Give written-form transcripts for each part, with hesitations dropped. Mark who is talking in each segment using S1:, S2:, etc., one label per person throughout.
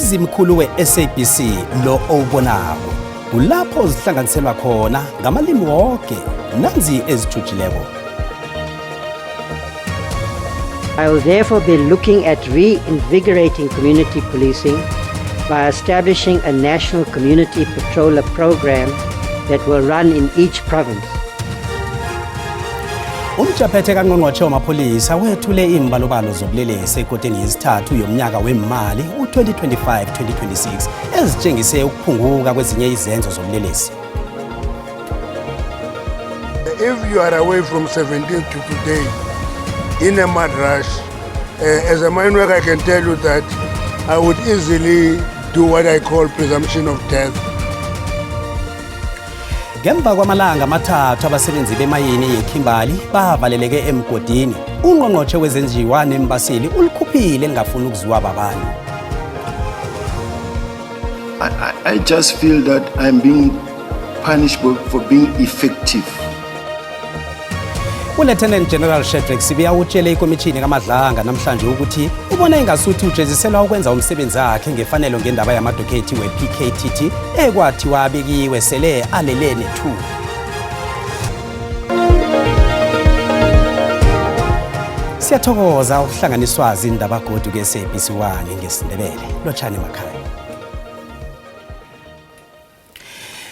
S1: Izimkhulu we-SABC lo owubonako kulapho zihlanganiselwa khona ngamalimi wonke nanzi ezijujileko.
S2: I will therefore be looking at reinvigorating community policing by establishing a national community patroller program that will run in each province.
S1: Umjaphethe kaNgqongqotjhe wamaPholisa wethule imbalobalo zobulelesi ekoteni yesithathu yomnyaka wemali u-2025-2026 ezitshengise ukuphunguka kwezinye izenzo zobulelesi.
S3: If you are away from 17th to today in a mad rush, as a mine worker I can tell you that I would easily do what I call presumption of death.
S1: Ngemva kwamalanga amathathu abasebenzi bemayini yeKhimbali bavaleleke emgodini, uNgqongqotjhe wezenjiwa nembaseli ulikhuphile elingafuni ukuziwa babantu.
S4: I just feel that I'm being punished for being effective.
S1: uLieutenant General Shadrack Sibiya utshele ikomishini kaMadlanga namhlanje ukuthi ubona ingasuthi ujeziselwa ukwenza umsebenzi wakhe ngefanelo ngendaba yamadokhethi we-PKTT ekwathiwa abekiwe sele alele nethuba. Siyathokoza ukuhlanganiswa zindaba godu ke-SABC 1 ngesindebele. Lotshani emakhaya.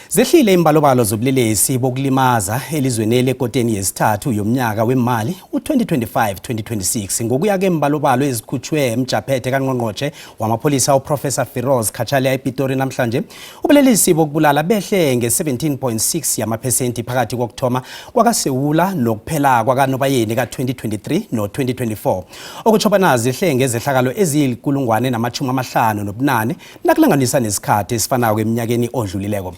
S1: Zehlile imbalobalo zobulelesi bokulimaza elizweni lekoteni yesithathu yomnyaka wemali u-2025-2026 ngokuya ke imbalobalo ezikhutshwe emjaphethe kaNgqongqotjhe wamaPholisa uProfessor Firoz Khachalia ePitori namhlanje. Ubulelesi bokubulala behle nge-17.6 yamaphesenti phakathi kokuthoma kwakaSewula nokuphela kwakaNobayeni ka-2023 no-2024. Okuchobana zehle ngezehlakalo ezili-158 nakulanganisa nesikhathi esifanayo eminyakeni odlulileko.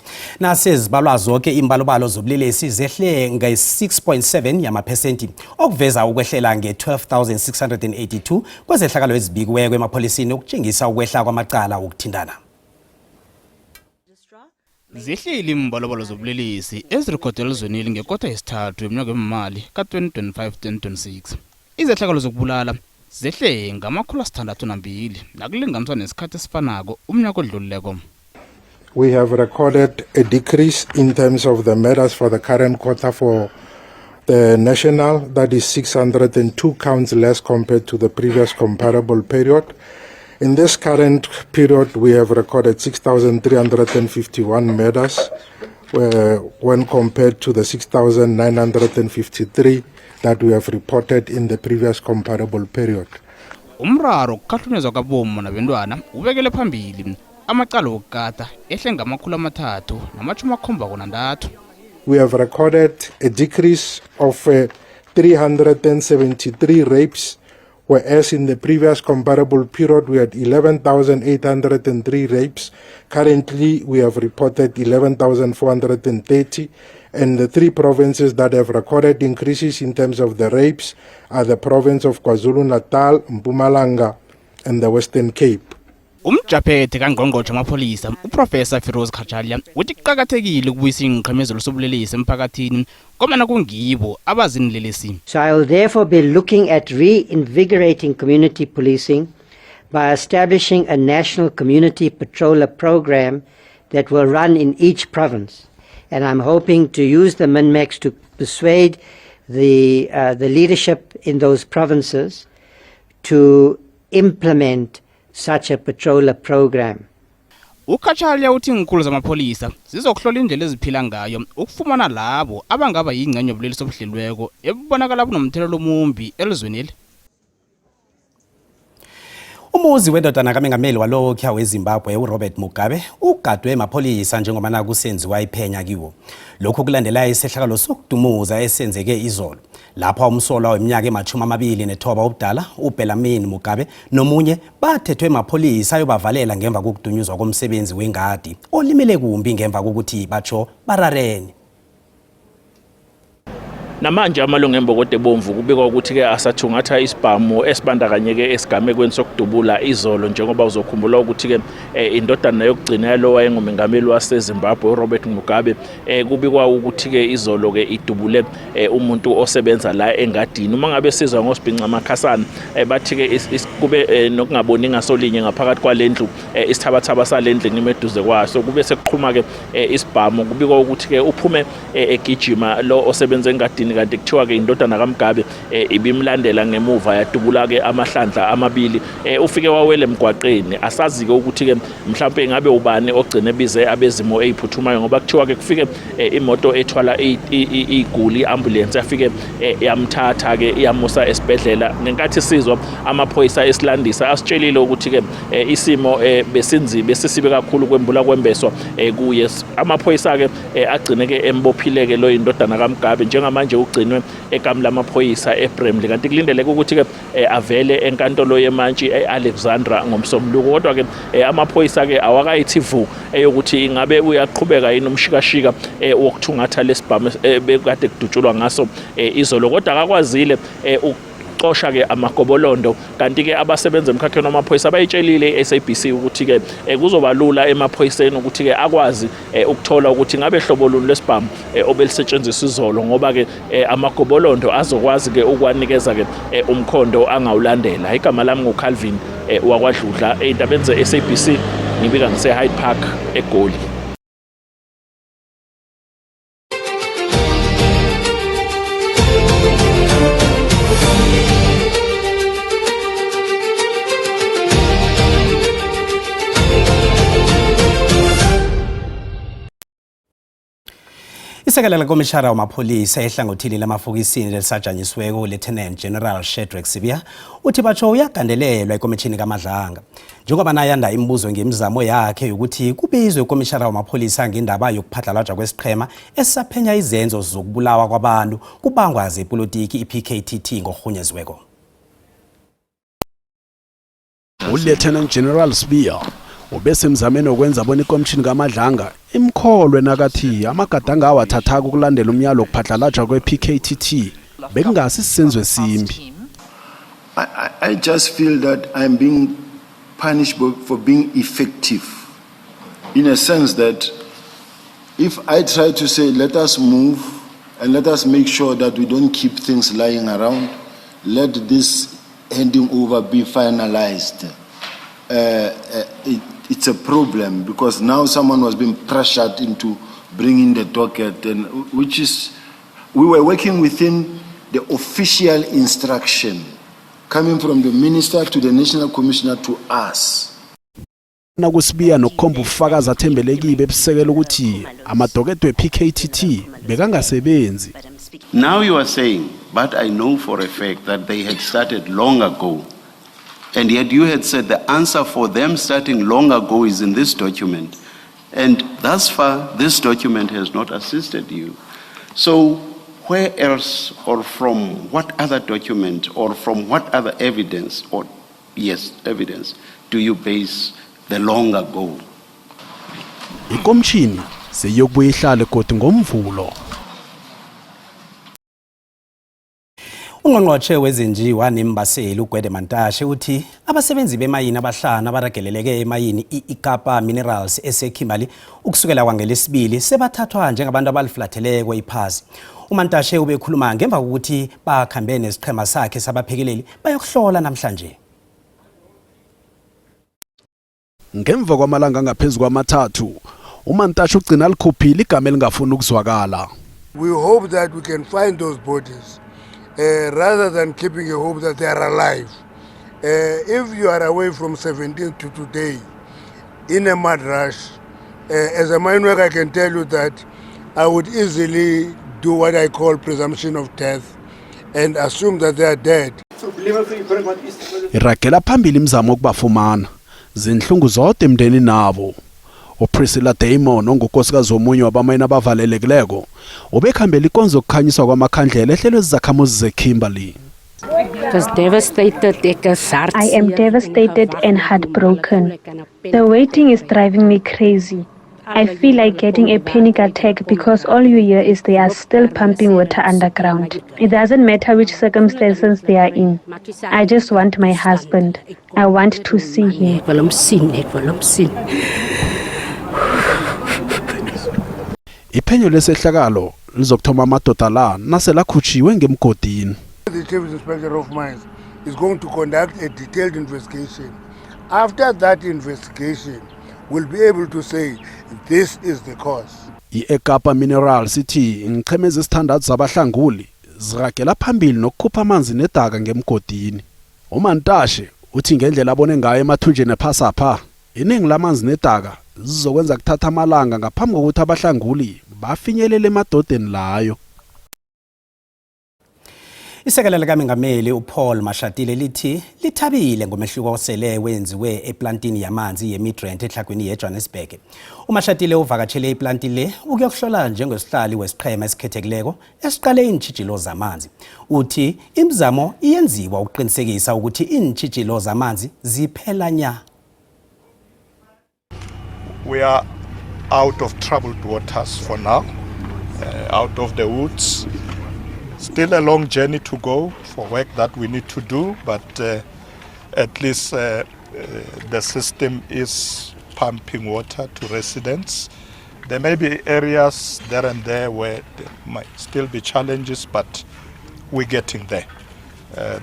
S1: Nasezibalwa zonke imbalobalo zobulelesi zehle nge-6.7 yamaphesenti okuveza ukwehlela nge-12,682 kwezehlakalo ezibikiweko emapholiseni okutshengisa ukwehla kwamacala okuthindana.
S5: Zehlile imbalobalo zobulelesi ezirikhodwe elizweni ngekota yesithathu yomnyaka wemali ka-2025-2026. Izehlakalo zokubulala zehle ngama-62 nakulinganiswa nesikhathi esifanako umnyaka odlulileko.
S3: We have recorded a decrease in terms of the murders for the current quarter for the national, that is 602 counts less compared to the previous comparable period. In this current period, we have recorded 6,351 murders when compared to the 6,953 that we have reported in the previous comparable period.
S5: Umraro kukhahlumezwa kabomma nabentwana ubekele phambili. Amacala okukata ehle ngama-373.
S3: We have recorded a decrease of 373 rapes, whereas in the previous comparable period we had 11,803 rapes. Currently we have reported 11,430, and the three provinces that have recorded increases in terms of the rapes are the province of KwaZulu-Natal, Mpumalanga, and the Western Cape.
S5: Umjaphethe kaNgqongqotjhe wamaPholisa uProfessor Firoz Khachalia uthi kuqakathekile ukubuyisa ingqemezelo sobulelesi emphakathini ngoba kungibo abazinilelesi.
S2: So I will therefore be looking at reinvigorating community policing by establishing a national community patroller program that will run in each province. And I'm hoping to use the MINMEX to persuade the leadership in those provinces to implement such a patroller program.
S5: uKhachalia uthi inkulu zamapholisa zizokuhlola indlela eziphila ngayo ukufumana labo abangaba yingcenye yobulelesi obuhlelweko ebubonakala bunomthelelo omumbi elizweni.
S1: Umuzi wendodana kaMengameli walokhu weZimbabwe uRobert Mugabe ugadwe emapholisa njengoba kusenziwa iphenya kiwo. Lokho kulandela isehlakalo sokudumuza esenzeke izolo. Lapha umsolwa weminyaka ema-29 obudala uBellarmine Mugabe nomunye bathethwe emapholisa ayobavalela ngemva kokudunyuzwa komsebenzi wengadi olimele kumbi ngemva kokuthi batsho bararene.
S6: namanje amalungu embokode bomvu kubikwa ukuthi ke asathungatha isibhamu esibandakanyeke esigamekweni sokudubula izolo njengoba uzokhumbula ukuthi ke indodana yokugcina yalo wayengumengameli waseZimbabwe uRobert Mugabe kubikwa ukuthi ke izolo ke idubule umuntu osebenza la engadini uma ngabe sizwa ngosibhinca amakhasana bathi ke kube nokungaboni ngasolinye ngaphakathi kwalendlu isithabathaba salendlini imeduze kwaso kube sekuqhuma ke isibhamu kubikwa ukuthi ke uphume egijima lo osebenza engadini kanti kuthiwa ke indodana kaMgabe ibimlandela ngemuva yadubula ke amahlandla amabili ufike wawele emgwaqeni asazi ke ukuthi ke mhlawumbe ngabe ubani ogcine bize abezimo eziphuthumayo ngoba kuthiwa ke kufike imoto ethwala iguli ambulance yafike yamthatha ke iyamusa esibhedlela ngenkathi sizwa amaphoyisa esilandisa asitshelile ukuthi ke isimo besisibe kakhulu kwembula kwembeswa kuye amaphoyisa ke agcine ke embophile ke lo indodana kaMgabe njengamanje ugcinwe ekamla lamaphoyisa eBramley kanti kulindeleke ukuthi ke avele enkantolo yemantshi eAlexandra ngomsombuluko kodwa ke amaphoyisa ke awakayithi vu eyokuthi ingabe uyaqhubeka yini umshikashika wokuthungatha lesibhamu bekade kudutshulwa ngaso izolo kodwa akakwazile xosha ke amagobolondo kanti ke abasebenza emkhakheni wamaphoyisa bayitshelile iSABC ukuthi ke kuzoba lula emaphoyiseni ukuthi ke akwazi ukuthola ukuthi ngabe hlobo luni lesibhamu obelisetshenziswa izolo ngoba ke amagobolondo azokwazi ke ukwanikeza ke umkhondo angawulandela igama lami nguCalvin wakwaDludla endabeni zeSABC ngibika ngise Hyde Park eGoli.
S1: Isekela lekomishara wamapholisa ehlangothini lamafokisini lelisajanyisiweko Lieutenant General Shadrack Sibiya uthi batsho uyagandelelwa ikomishini kaMadlanga njengoba nayanda imibuzo ngemizamo yakhe ukuthi kubizwe ikomishara wamapholisa ngendaba yokuphatlalajwa kwesiqhema esisaphenya izenzo zokubulawa kwabantu kubangwa zepolitiki iPKTT ngorhunyeziweko.
S7: uLieutenant General Sibiya ubesemzameni okwenza bona ikomishini kaMadlanga imkholwe nakathi amagadanga awathathaka ukulandela umyalo okuphatlalajwa kwePKTT bekungasi sisenzo esimbi.
S4: I just feel that I'm being punished for being effective in a sense that if I try to say let us move and let us make sure that we don't keep things lying around, let this handing over be finalized, it's a problem because now someone was being pressured into bringing the docket, and which is we were working within the official instruction coming from the minister to the national commissioner to us.
S7: Nakusibiya nokukhomba ubufakazi athembelekibe ebisekela ukuthi amadokedo ePKTT bekangasebenzi.
S8: Now you are saying, but I know for a fact that they had started long ago. And yet you had said the answer for them starting long ago is in this document. And thus far, this document has not assisted you. So where else or from what other document or from what other evidence evidence do you base the long ago?
S7: Ikomishini seyokubuya ihlale kodwa ngomvulo.
S1: Ungqongqothe wezenjiwa nembaseli uGwede Mantashe uthi abasebenzi bemayini abahlanu abarageleleke emayini iKapa Minerals eseKimberley ukusukela kwangelesibili sebathathwa njengabantu abaliflatheleko iphasi. uMantashe ubekhuluma ngemva kokuthi bakhambe nesiqhema sakhe sabaphekeleli bayokuhlola namhlanje.
S7: Ngemva kwamalanga ngaphezulu kwamathathu uMantashe ugcina likhuphile igama elingafuni ukuzwakala.
S9: We hope that we can find those bodies. Rather than keeping a hope that they are alive. If you are away from 17th to today in a mad rush, as a mine worker I can tell you that I would easily do what I call presumption of death and assume that they are dead.
S7: Iragela phambili imizamo okubafumana zinhlungu zonke emndeni nabo. uPriscilla Damon ongukosikazi omunye wabamayini abavalelekileko ubekhambela ikonzo okukhanyiswa kwamakhandlela ehlelwe izakhamuzi zeKimberley.
S10: I am devastated and heartbroken. The waiting is driving me crazy. I feel like getting a panic attack because all you hear is they are still pumping water underground. It doesn't matter which circumstances they are in. I just want my husband. I want to see him.
S7: Iphenyo lesehlakalo lizokuthoma amadoda la naselakhutshiwe ngemgodini.
S9: The Chief Inspector of Mines is going to conduct a detailed investigation. After that investigation, we'll be able to say this is the cause.
S7: I-Ekapa Minerals ithi ingchemezi esithandathu zabahlanguli ziragela phambili nokukhupha amanzi nedaka ngemgodini. uMantashe uthi ngendlela abone ngayo emathunjeni ephasapha iningi lamanzi nedaka zizokwenza kuthatha amalanga ngaphambi kokuthi abahlanguli bafinyelele emadodeni layo.
S1: Isekela likaMengameli uPaul Mashatile lithi lithabile ngomehluko osele wenziwe eplantini yamanzi yeMidrand ehlakweni yeJohannesburg. uMashatile uvakatshele iplanti le ukuyokuhlola njengosihlali wesiqhema esikhethekileko esiqale intshijilo zamanzi. Uthi imizamo iyenziwa ukuqinisekisa ukuthi intshijilo zamanzi ziphela nya.
S11: We are out of troubled waters for now, out of the woods. Still a long journey to go for work that we need to do, but at least the system is pumping water to residents. There may be areas there and there where there might still be challenges, but we're getting there.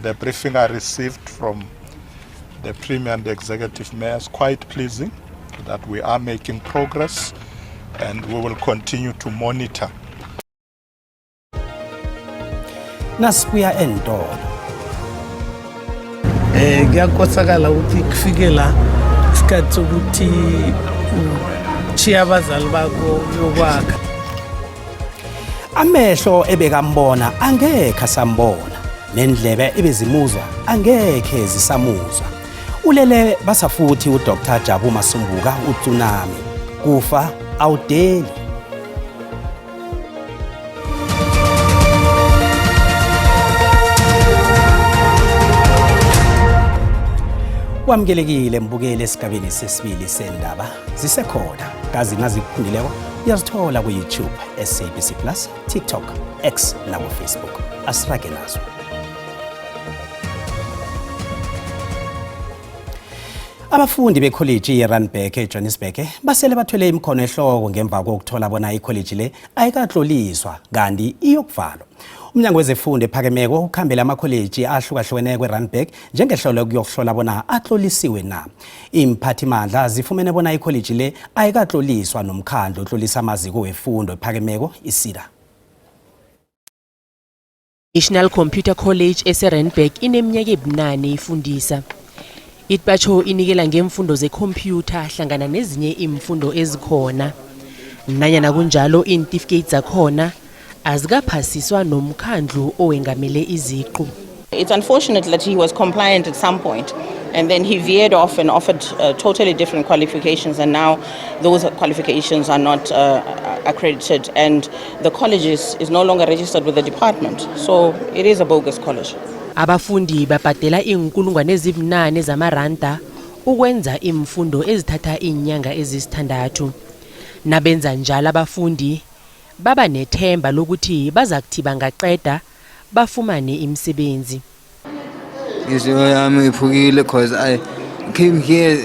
S11: The briefing I received from the Premier and the Executive Mayor is quite pleasing, that we are making progress and we will continue to monitor.
S1: Nasibuya entolo.
S12: Kuyakosakala ukuthi kufike la isikhathi sokuthi uchiya abazali bakho yokwakha.
S1: Amehlo ebekambona angekho asambona, nendlebe ebezimuzwa angekho zisamuzwa. Ulele basafuthi uDr Jabu Masumbuka uTsunami kufa awudeli. Wamkelekile mbukele esigabeni sesibili sendaba zisekhona kazi nazikuphundileko uyazithola ku YouTube, SABC Plus, TikTok, X na ku Facebook. Asirage nazo. Abafundi bekholeji yeRandburg eJohannesburg basele bathwele imkhono ehloko ngemva kokuthola bona ikholeji le ayikatloliswa kanti iyokuvalwa. Umnyango wezefundo ephakemeko ukhambela amakholeji ahlukahlukeneko kweRandburg njengehlelo kuyokuhlola bona atlolisiwe na. Imphathimandla zifumene bona ikholeji le ayikatloliswa nomkhandlu otlolisa amaziko wefundo ephakemeko iSIDA.
S13: National Computer College eseRandburg ineminyaka ebunane ifundisa. Itbacho inikela ngemfundo zekhompyutha hlangana nezinye imfundo ezikhona. Nanyana kunjalo iintificate zakhona azikaphasiswa nomkhandlu owengamele iziqu.
S14: It's unfortunate that he was compliant at some point and then he veered off and offered totally different qualifications, and now those qualifications are not accredited and the college is no longer registered with the department, so it is a bogus college.
S13: Abafundi babhadela inkulungwane ezibunane zamaranda ukwenza imfundo ezithatha inyanga ezisithandathu. Nabenza njalo abafundi baba nethemba lokuthi bazakuthi bangaqeda bafumane imisebenzi.
S15: Ngizo yami iphukile because I came here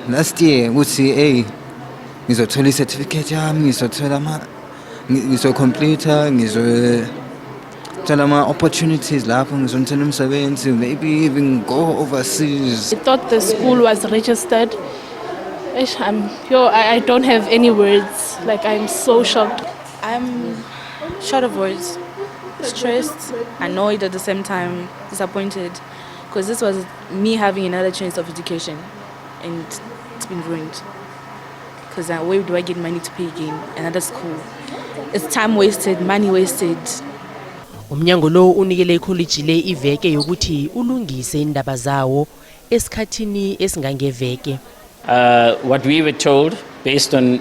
S15: last year ukuthi hey ngizothola certificate yami, ngizocomplete, ngizothola ama opportunities lapho, ngizothola umsebenzi, maybe even go overseas.
S16: I thought the school was registered. I don't have any words, like I'm so shocked.
S17: I'm short of words, stressed, annoyed at the same time, disappointed, because this was me having another chance of education and it's been ruined. Because where do I get money to pay again? Another school. It's time wasted, money wasted.
S13: Umnyango lo unikele ikholeji le iveke yokuthi ulungise indaba zawo esikhathini esingangeveke.
S18: What we were told, based on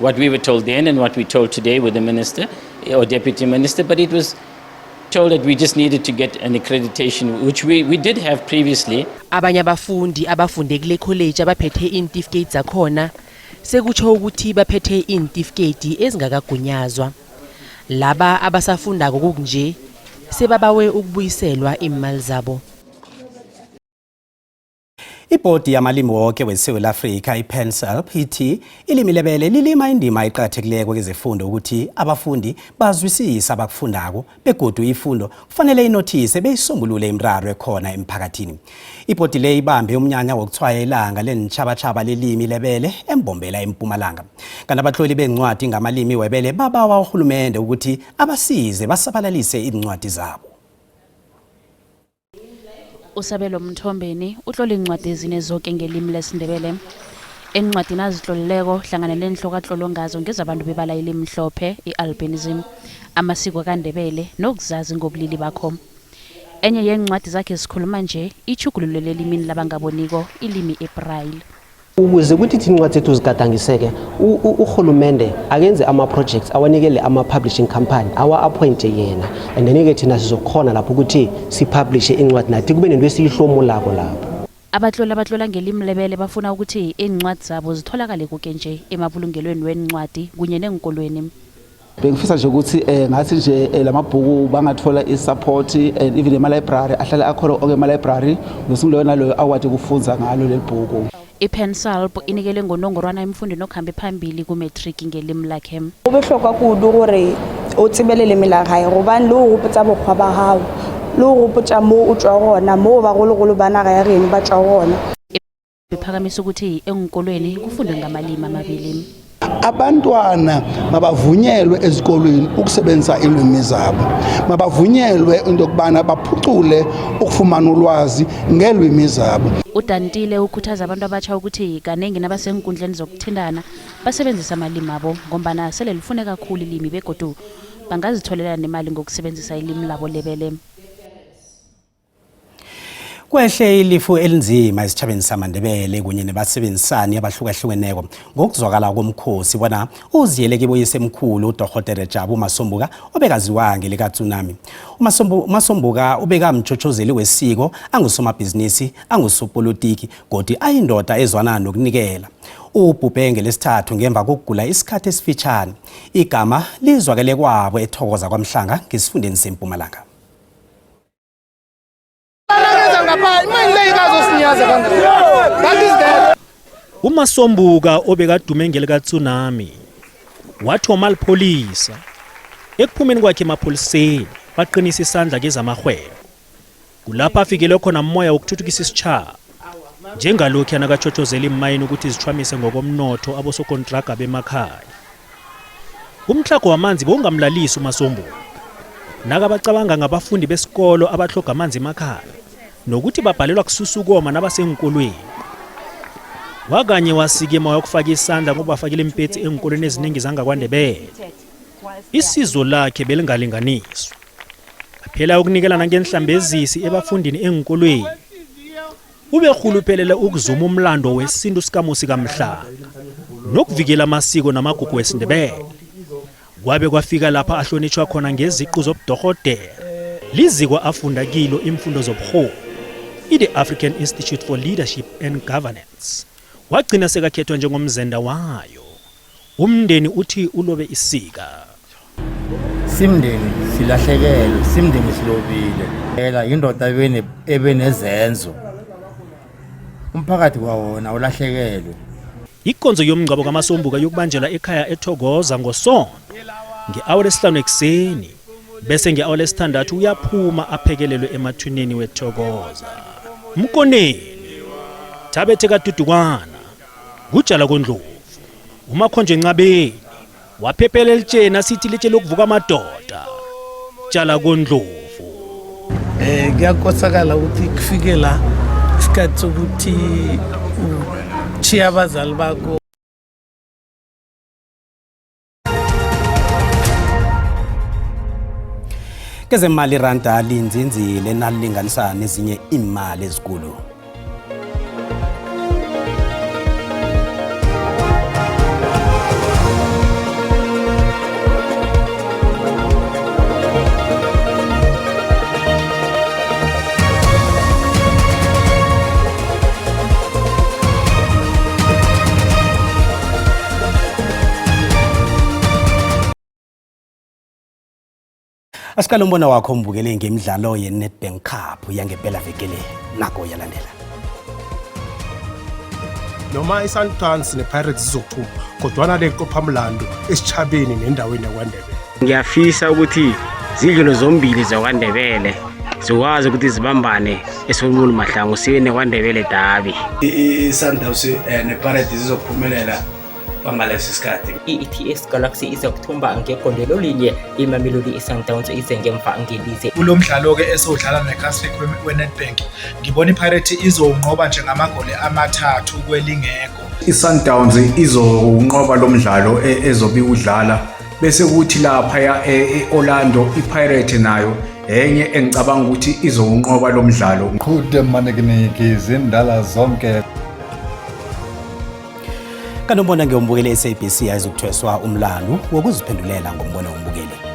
S18: what we were told then and what we told today with the minister or deputy minister, but it was told that we just needed to get an accreditation, which we did have previously.
S13: Abanye abafundi abafunde kule college abaphethe intificate zakhona sekutsho ukuthi baphethe intifiketi ezingakagunyazwa. Laba abasafunda kokunje sebabawe ukubuyiselwa imali zabo.
S1: Ibhodi yamalimi wonke weSouth Africa iPenSALP ithi ilimi lebele lilima indima eqhakathekileko kwezefundo ukuthi abafundi bazwisisa abakufundako begodu ifundo kufanele inothise beyisombulule imiraro ekhona emphakathini. Ibhodi le ibambe umnyanya wokuthwaya ilanga lenitshabatshaba lelimi lebele embombela eMpumalanga. Kanti abahloli bencwadi ngamalimi webele babawa uhulumende ukuthi abasize basabalalise incwadi zabo.
S19: Usabelo Mthombeni utlola incwadi ezine zonke ngelimi lesindebele. Encwadini azitlolileko hlangana nenhlokatlolo ngazo ngezabantu bebala ilimi mhlophe, ialbinism, amasiko kaNdebele nokuzazi ngobulili bakho. Enye yencwadi zakhe sikhuluma nje ichugululele elimini labangaboniko ilimi eBraille.
S20: Ukuze ukuthi incwadi zethu zigadangiseke, uhulumende akenze ama-projects awanikele ama-publishing company awa-appointe yena, and then-ke thina sizokhona lapho ukuthi sipublishe incwadi nathi kube nento esiyihlomulako lapho.
S19: Abatlola ngelimi lebele bafuna ukuthi incwadi zabo zitholakale kuke nje emabulungelweni wencwadi kunye nenkolweni.
S21: Bengifisa nje ukuthi ngathi nje lamabhuku bangathola isupport and even ema-library ahlale akhona oke ema-library nosimleyo naloyo akwathi kufunza ngalo lelibhuku.
S19: iPenSALP inikele ngonongorwana emfundweni okuhambe phambili ku-matric ngelimi lakhe.
S22: Go bohlokwa kudu gore o tsebele leleme la gae gobane le go gopotsa bokgwa ba gago le go gopotsa mo o tswa gona mo bagologolo ba naga ya reno ba tswa gona.
S19: Bephakamisa ukuthi enkolweni kufundwe ngamalimi amabili.
S23: Abantwana mabavunyelwe ezikolweni ukusebenzisa ilimi zabo. Mabavunyelwe into yokubana baphucule ukufumana ulwazi ngelimi zabo.
S19: uDantile ukhuthaza abantu abatsha ukuthi kanengi nabasenkundleni zokuthindana basebenzisa amalimi abo ngombana sele lifune kakhulu ilimi begodu bangazitholela nemali ngokusebenzisa ilimi labo lebele.
S1: Kwehle ilifu elinzima esitshabeni samaNdebele kunye nebasebenzisani abahlukahlukeneko ngokuzwakala komkhosi bona uziyeleke boyisemkhulu uDr Jabu Masombuka obekaziwa ngelikaTsunami. Masombuka ubeka mtshotshozeli wesiko, angusomabhizinisi, angusopolitiki kodwa ayindoda ezwana nokunikela. Ubhubhe ngelesithathu ngemva kokugula isikhathi esifitshane. Igama lizwakele kwabo eThokoza kwaMhlanga ngesifundeni seMpumalanga.
S24: uMasombuka obekadume ngelikaTsunami wathoma alipholisa ekuphumeni kwakhe emapholiseni baqinisa isandla kezamahwebo kulapha afikele khona umoya wokuthuthukisa isitshaba njengalokhu yanakatshotshozela imayini ukuthi zichwamise ngokomnotho abosokontraga bemakhaya. Umhlago wamanzi bongamlalisi uMasombuka nakabacabanga ngabafundi besikolo abahloga amanzi emakhaya nokuthi babhalelwa kususukoma nabasenkolweni. Wakanye wasikema yokufaka isandla ngoba bafakile impetsi enkolweni eziningi zangakwaNdebele. Isizo lakhe belingalinganiswa. Phela ukunikelana ngenhlambezisi ebafundini enkolweni. Ube khuluphelela ukuzuma umlando wesintu sikamusi kaMhlanga nokuvikela amasiko namagugu wesiNdebele. Kwabe kwafika lapha ahlonitshwa khona ngeziqu zobudokotela. Liziko afunda kilo imfundo zobuholi i-The African Institute for Leadership and Governance. Wagcina sekakhethwa njengomzenda wayo. Umndeni uthi ulobe isika.
S25: Simndeni silahlekelwe, simndeni silobile. Phela indoda ebenezenzo. Umphakathi wawona ulahlekelwe.
S24: Ikonzo yomngcwabo kaMasombuka yokubanjelwa ekhaya eThokoza ngosonto nge-hour lesihlanu ekuseni bese nge-hour lesithandathu uyaphuma aphekelelwe emathuneni weThokoza. Mkoneni Thabethe kaDudukwana kujala koNdlovu uMakhonje Ncabeni waphephela elitsheni asithi litshe lokuvuka amadoda jala koNdlovu.
S12: Kuyakosakala ukuthi kufike la isikhathi sokuthi uchiya abazali bakho.
S1: Kezemali iranda linzinzile nalilinganisa nezinye imali ezikulu. Asikalo umbono wakho mbukele ngemidlalo ye-Nedbank Cup yangempela vekele nako yalandela.
S2: Noma iSundowns nePirates zizokuthuma kodwa le Kophamlando esichabeni nendaweni yaKwaNdebele.
S3: Ngiyafisa ukuthi zidlalo zombili zakwaNdebele zikwazi ukuthi zibambane eSolomon Mahlangu sibe neKwaNdebele derby.
S4: iSundowns nePirates zizophumelela bangalesi sikhathi.
S5: I-ETS Galaxy izokuthumba ngegondelo linye iMamelodi iSundowns ize ngemva ngelize.
S6: Kulomdlalo ke esodlala neCastle weNedbank ngibona iPirates izonqoba njengamagoli amathathu kwelingeko.
S26: iSundowns izonqoba lo mdlalo ezobe udlala bese kuthi lapha eOrlando iPirates nayo enye engicabanga ukuthi izonqoba lo mdlalo.
S27: Qhude manekiniki zindala zonke.
S1: Kanobona ngeyombukele SABC ayizokuthweswa umlando wokuziphendulela ngombono wombukeli.